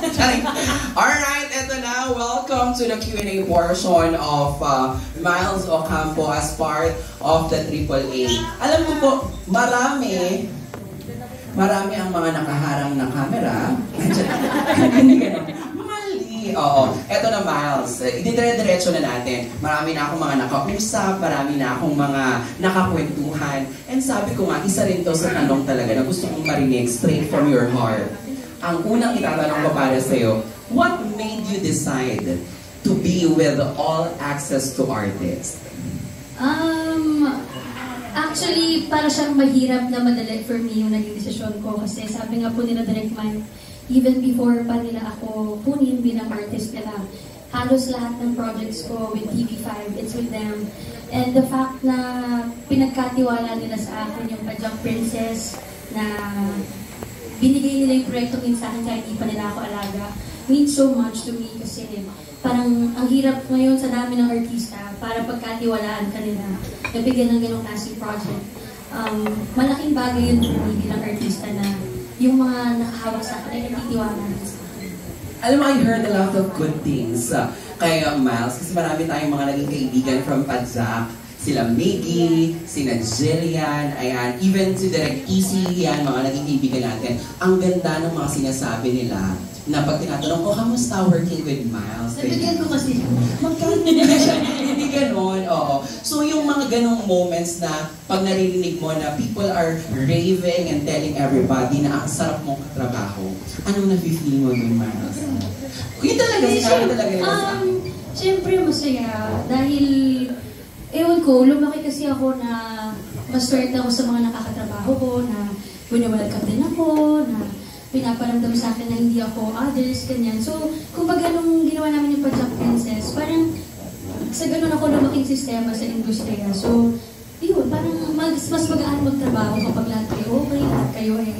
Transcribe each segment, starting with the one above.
Alright, eto na. Welcome to the Q&A portion of Miles Ocampo as part of the AAA. Alam mo po, marami ang mga nakaharang na camera. Hindi ganun. Mali. Oo. Eto na, Miles. Ididire-diretso na natin. Marami na akong mga nakausap, marami na akong mga nakakwentuhan. And sabi ko nga, isa rin to sa tanong talaga na gusto kong marinig straight from your heart. Ang unang itatanong ko para sa'yo, what made you decide to be with all access to artists? Actually, para siyang mahirap na madali for me yung naging desisyon ko. Kasi sabi nga po nila Direct Mike, even before pa nila ako kunin bilang artist nila, halos lahat ng projects ko with TV5, it's with them. And the fact na pinagkatiwala nila sa akin yung Pajang Princess na binigay nila yung proyekto sa akin kahit di pa nila ako alaga, means so much to me kasi parang ang hirap ngayon sa dami ng artista para pagkatiwalaan ka nila, nabigyan ng ganong klaseng project. Malaking bagay yun for me bilang artista na yung mga nakahawak sa akin ay nagtitiwala sa akin. Alam mo, I heard a lot of good things kay Miles kasi marami tayong mga naging kaibigan from Padzak. Sila Miggy, sina Jillian, ayan, even si Direct Easy, yan, mga naging kaibigan natin. Ang ganda ng mga sinasabi nila na pag tinatanong ko, kamusta working with Miles? Nabigyan ko kasi. Hindi ganon, oo. So yung mga ganong moments na pag naririnig mo na people are raving and telling everybody na ang sarap mong katrabaho, anong nafe-feel mo dun, Miles? Yun talaga, sinabi talaga nila sa akin. Siyempre masaya dahil ewan ko, lumaki kasi ako na maswerte ako sa mga nakakatrabaho ko, na wini-welcome din ako, na pinaparamdam sa akin na hindi ako others, ganyan. So, kumbaga nung ginawa namin yung Pajang Princess, parang sa ganun ako lumaking sistema sa industriya. So, yun, parang mas magaan magtrabaho kapag lahat kayo okay, lahat kayo ay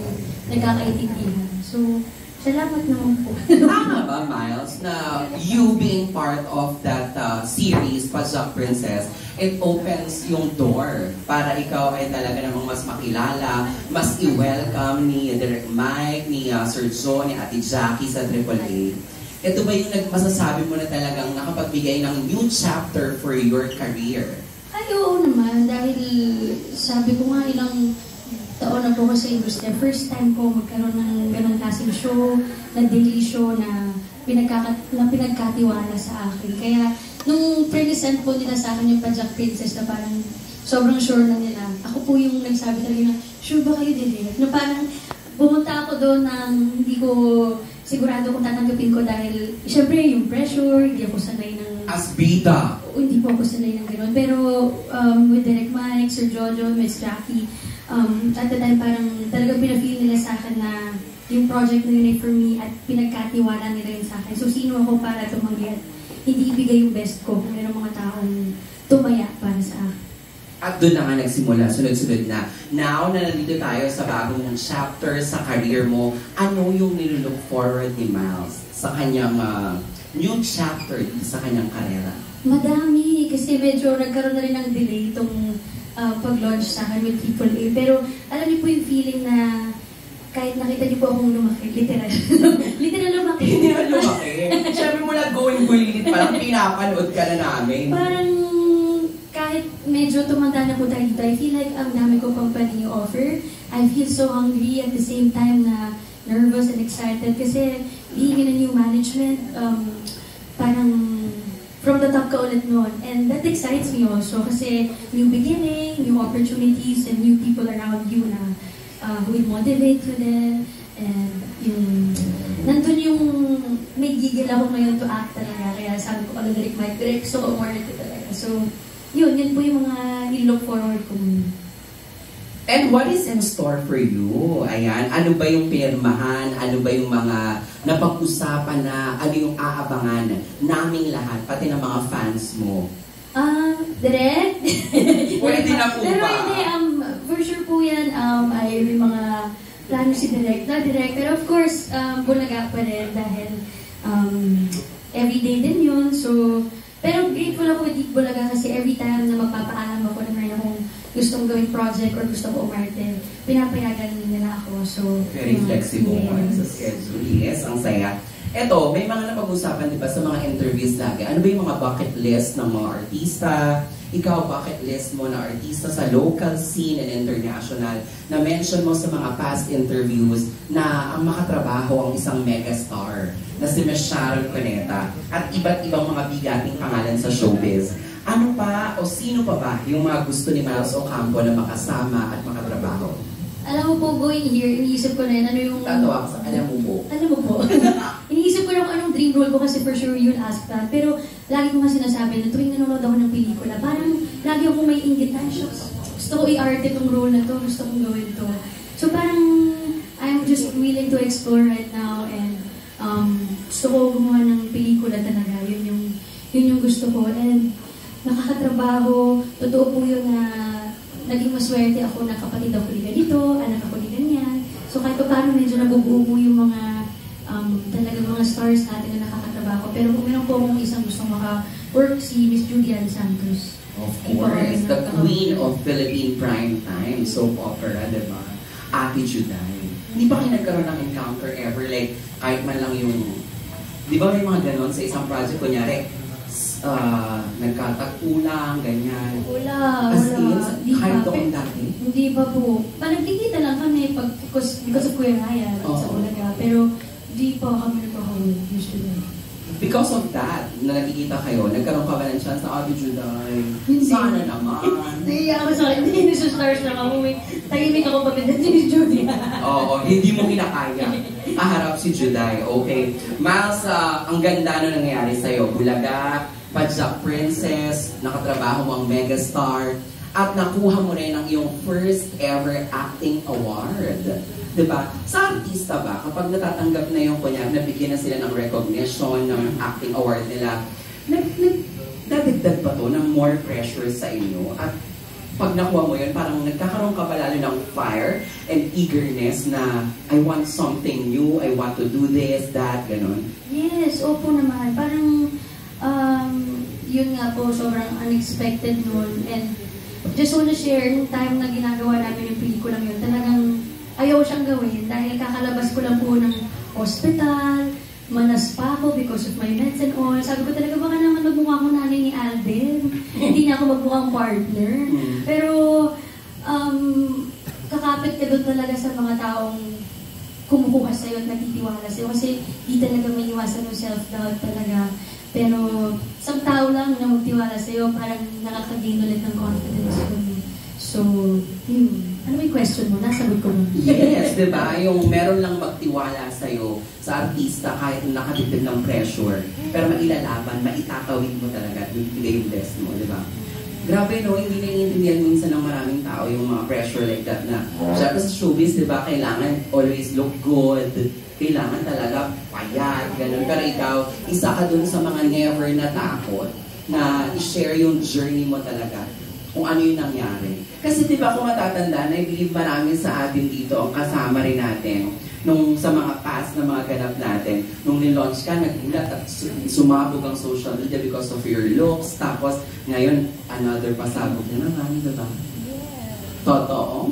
nagkakaintindihan. So, salamat naman po. Tama ba, Miles, na you being part of that series, Pajang Princess, it opens yung door para ikaw ay talaga namang mas makilala, mas i-welcome ni Direct Mike, ni Sir Joe, ni Ate Jackie sa AAA. Ito ba yung masasabi mo na talagang nakapagbigay ng new chapter for your career? Ay, oo naman, dahil sabi ko nga ilang taon na po ko sa industriya. First time ko magkaroon ng ganong klaseng show, na daily show na pinagkatiwala sa akin. Kaya, nung present po nila sa akin yung Pajang Princess na parang sobrang sure na nila, ako po yung nagsabi talaga na, sure ba kayo direct? Na parang bumunta ako doon nang hindi ko sigurado kung tatanggapin ko dahil, syempre yung pressure, hindi ako sanay ng... As bida! Hindi po ako sanay ng gano'n. Pero with Direct Mike, Sir Jojo, Miss Jackie, at the time parang talagang pinafeel nila sa akin na yung project na yun ay for me at pinagkatiwala nila yun sa akin. So sino ako para tumanggi at hindi ibigay yung best ko kung mayroong mga taong tumaya para sa akin. At doon na nga nagsimula, sunod-sunod na. Now na nandito tayo sa bagong chapter sa career mo, ano yung nilook forward ni Miles sa kanyang new chapter sa kanyang karera? Madami, kasi medyo nagkaroon na rin ng delay itong pag-launch sa akin with AAA. Pero alam niyo po yung feeling na kahit nakita niyo po akong lumaki, literal. Literal lumaki. Literal lumaki? Siyempre mula going bulilit, parang pinapanood ka na namin. Parang kahit medyo tumanda na po tayo dito, I feel like ang dami ko pang pwedeng i-offer. I feel so hungry at the same time na nervous and excited kasi being in a new management, parang from the top ka ulit noon. And that excites me also kasi new beginning, new opportunities, and new people around you na who will motivate you then. And yung, nandun yung may gigil ako ngayon to act talaga. Kaya sabi ko, Direct Mike, direct, so awarded talaga. So, yun po yung mga i-look forward ko. And what is in store for you? Ayan, ano ba yung pinirmahan? Ano ba yung mga napag-usapan na, ano yung aabangan naming lahat, pati ng mga fans mo? Direct? Pwede na po ba? Pero hindi, for sure po yan, ay may mga plano si Direct. Na Direct, pero of course, bulaga pa rin dahil everyday din yun. So, pero grateful ako with Bulaga kasi every time na magpapaalam ako na mayroon akong gustong gawing project or gusto ko umarte, pinapayagan nila ako. So, very flexible sa schedule. Yes, ang saya. Eto, may mga napag-usapan, di ba, sa mga interviews lagi. Ano ba yung mga bucket list ng mga artista? Ikaw, bucket list mo na artista sa local scene and international na mention mo sa mga past interviews na ang makatrabaho ang isang megastar na si Ms. Sharon Cuneta at iba't ibang mga bigating pangalan sa showbiz. Ano pa o sino pa ba yung mga gusto ni Miles Ocampo na makasama at makatrabaho? Alam mo po, going here, iniisip ko rin ano yung... Tatawa sa alam mo po. Alam mo po. Iniisip ko rin kung anong dream role ko kasi for sure you'll ask that. Pero lagi ko nga sinasabi na tuwing nanonood ako ng pelikula, parang lagi ako may inggit na, shucks, gusto ko i-arte tong role na to, gusto kong gawin to. So parang I'm just willing to explore right now and gusto ko gumawa ng pelikula talaga. Yun yung gusto ko. And nakakatrabaho, totoo po yun na naging maswerte ako na kapatid ako ni ganito, anak ako ni ganyan. So kahit pa paano medyo nabubuo mo yung mga talagang mga stars natin na nakakatrabaho. Pero kung meron po akong isang gustong maka-work si Miss Julian Santos. Of course, the queen of Philippine primetime soap opera, di ba? Ate Juday. Hindi ba kayo nagkaroon ng encounter ever? Like, kahit man lang yung... Di ba may mga ganon sa isang project? Kunyari, nagkatag-ulang, ganyan. Wala. Di kahit doon dati? Hindi pa po. Nagkikita lang kami because of Kuya Ryan sa Ulaga. Pero di pa kami nagkakaroon usually. Because of that, na nakikita kayo, nagkaroon ka ba ng chance na Ate Juday? Sana naman. Hindi ako sa akin. Hindi sa stars lang ako. Tahimik ako pagdating ni Judy. Oo, hindi mo kinakaya. Kaharap si Juday. Okay. Miles, ang ganda na nangyayari sa'yo. Bulaga, Pajak Princess, nakatrabaho mo ang megastar, at nakuha mo rin ang iyong first ever acting award. Diba? Sa artista ba, kapag natatanggap na yung kunyari, nabigyan na sila ng recognition, ng acting award nila, dadagdag ba to ng more pressure sa inyo? At pag nakuha mo yun, parang nagkakaroon ka pa lalo ng fire and eagerness na I want something new, I want to do this, that, ganon? Yes, opo naman. Parang yun nga po, sobrang unexpected nun. And just want to share, nung time na ginagawa namin yung pelikulang yun, talagang ayaw siyang gawin dahil kakalabas ko lang po ng hospital, manas pa ako because of my meds and all. Sabi ko talaga, baka naman magmukha akong nanay ni Alden. Hindi niya ako magmukhang partner. Pero, kakapit ka doon talaga sa mga taong kumukuha sa'yo at nagtitiwala sa'yo. Kasi di talaga may iwasan yung self-doubt talaga. Pero, isang tao lang na magtiwala sa'yo, parang nakakagain ulit ng confidence ko. So, ano may question mo? Nasagot ko nun. Yes, di ba? Yung meron lang magtiwala sa'yo sa artista kahit nakatipid ng pressure. Pero mailalaban, maitatawid mo talaga at bigay yung best mo, di ba? Grabe, no? Hindi naiintindihan minsan ng maraming tao yung mga pressure like that na syempre sa showbiz, di ba? Kailangan always look good. Kailangan talaga payat, ganun. Pero ikaw, isa ka dun sa mga never natakot na i-share yung journey mo talaga kung ano yung nangyari. Kasi di ba kung matatandaan, I believe marami sa atin dito ang kasama rin natin nung sa mga past na mga ganap natin. Nung nilaunch ka, nagulat at sumabog ang social media because of your looks. Tapos ngayon, another pasabog na naman, di ba? Totoo.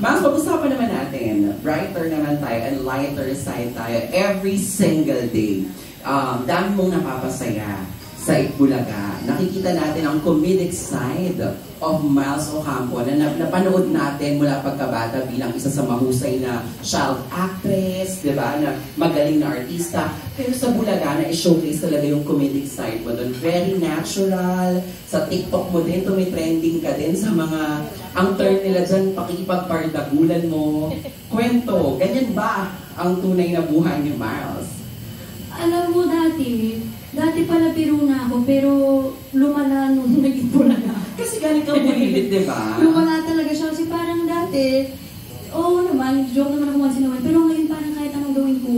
Mas pag-usapan naman natin, brighter naman tayo and lighter side tayo every single day. Dami mong napapasaya sa Bulaga. Nakikita natin ang comedic side of Miles Ocampo na napanood natin mula pagkabata bilang isa sa mahusay na child actress, di ba? Na magaling na artista. Pero sa Bulaga na i-showcase talaga yung comedic side mo doon. Very natural. Sa TikTok mo din, tumitrending ka din sa mga, ang term nila dyan, pakikipagpardagulan mo. Kwento, ganyan ba ang tunay na buhay ni Miles? Alam mo dati pala biro na ako, pero lumala nung naging Bulaga. Kasi galing kang bulilit, di ba? Lumala talaga siya kasi parang dati, naman, joke naman ako once in a while, pero ngayon parang kahit anong gawin ko,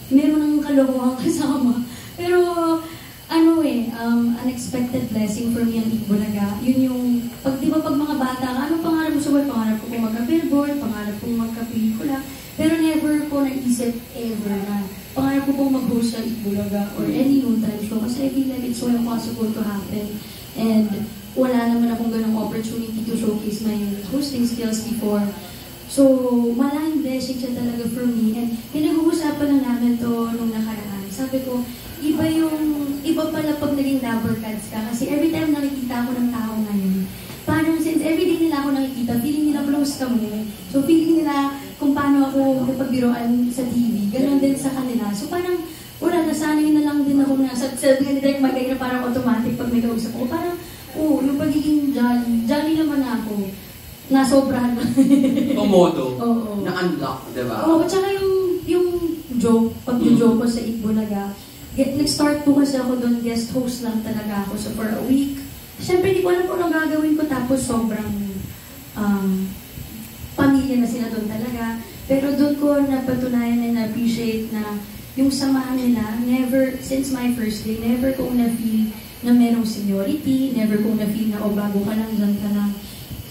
meron ng kalokohan kasama. Pero, unexpected blessing for me ang Bulaga. Yun yung, di ba pag mga bata ka, anong pangarap mo sa buhay? Pangarap ko kung magka-billboard, pangarap ko magka-pelikula, pero never ko naisip ever na pangarap ko pong mag-host sa Bulaga or any noontime show kasi I feel like it's so impossible to happen. And wala naman akong ganong opportunity to showcase my hosting skills before. So, malaking blessing siya talaga for me. And pinag-uusapan lang namin to nung nakaraan. sabi ko, iba pala pag naging lover cards ka. Kasi every time nakikita ako ng tao ngayon, parang since everyday nila ako nakikita, feeling nila close kami. So feeling nila kung paano ako nakipagbiroan sa TV, ganoon din sa kanila. So parang, wala, nasanay na lang din ako na sa direct magay na parang automatic pag may kausap ko. Parang, yung pagiging jolly naman ako. Nasobrahan na. Komodo. Oo. Na-unlock, diba? Oo, tsaka yung joke, pag-joke ko sa Itbulaga, nag-start po kasi ako doon, guest host lang talaga ako. So for a week, syempre di ko alam kung ano gagawin ko, tapos sobrang pamilya na sila doon talaga. Pero doon ko napatunayan and appreciate na yung samahan nila, never, since my first day, never kong na-feel na merong seniority, never kong na-feel na, bago ka lang, dyan ka lang.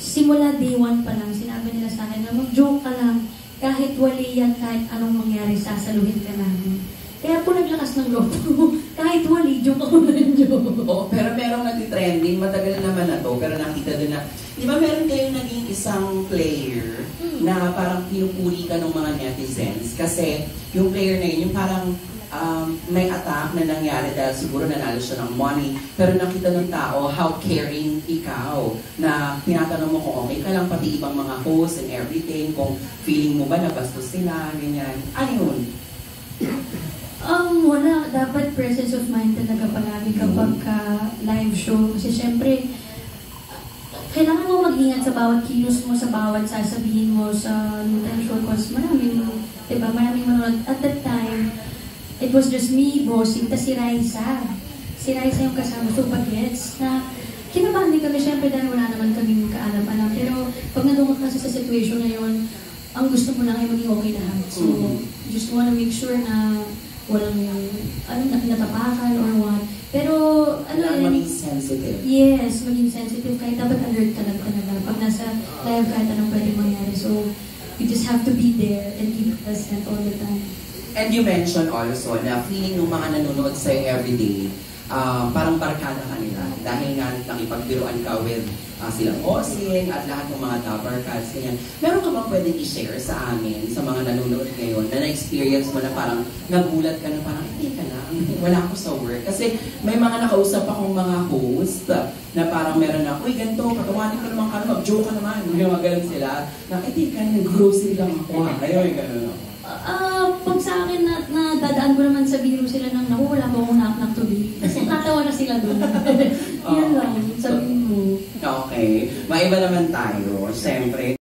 Simula day one pa lang, sinabi nila sa akin na mag-joke ka lang, kahit wali yan, kahit anong mangyari, sasaluhin ka namin. Kaya po naglakas ng loob ko. Kahit wali, joke ako ng joke. Oo, pero merong nag-trending, matagal naman na to, pero nakita doon na, di ba meron kayong naging isang player na parang pinupuli ka ng mga netizens? Kasi yung player na yun, yung parang may attack na nangyari dahil siguro nanalo siya ng money, pero nakita ng tao how caring ikaw, na tinatanong mo kung okay ka lang, pati ibang mga hosts and everything, kung feeling mo ba nabastos sila, ganyan. Ano yun? Wala. Dapat presence of mind talaga palagi kapag live show. Kasi syempre, kailangan mo mag-ingat sa bawat kilos mo, sa bawat sasabihin mo sa Newton show. Kasi maraming manonood. At that time, it was just me, bossing, tas si Raisa. Si Raisa yung kasama, so bagets, na kinabahan din kami, syempre dahil wala naman kami kaalam-alam. Pero pag nandun ka kasi sa situation na yun, ang gusto mo lang ay maging okay lahat. So, just wanna make sure na walang natapakan or what. Pero, maging sensitive. Yes, maging sensitive. Kahit dapat alert ka lang talaga. Pag nasa live, kahit anong pwede mangyari. So, you just have to be there and keep present all the time. And you mentioned also na feeling ng mga nanonood sa'yo everyday, parang barkada ka nila. Dahil nga nakipagbiruan ka with silang Osing at lahat ng mga topper cats, ganyan. Meron ka bang pwedeng i-share sa amin, sa mga nanonood ngayon, na na-experience mo na parang nagulat ka na parang, hindi ka lang, wala ako sa work. Kasi may mga nakausap akong mga host na parang meron na, uy, ganito, patawanin ko naman ka, mag-joke ka naman. Mga ganun sila. Na, hindi ka, grocery lang ako. Ayun, ganun. Pag sa akin, dadaan ko naman sa biro sila ng, naku, wala mo akong knock-knock today. Kasi tatawa na sila doon. Yan lang, sabihin mo. Okay. Maiba naman tayo, siyempre.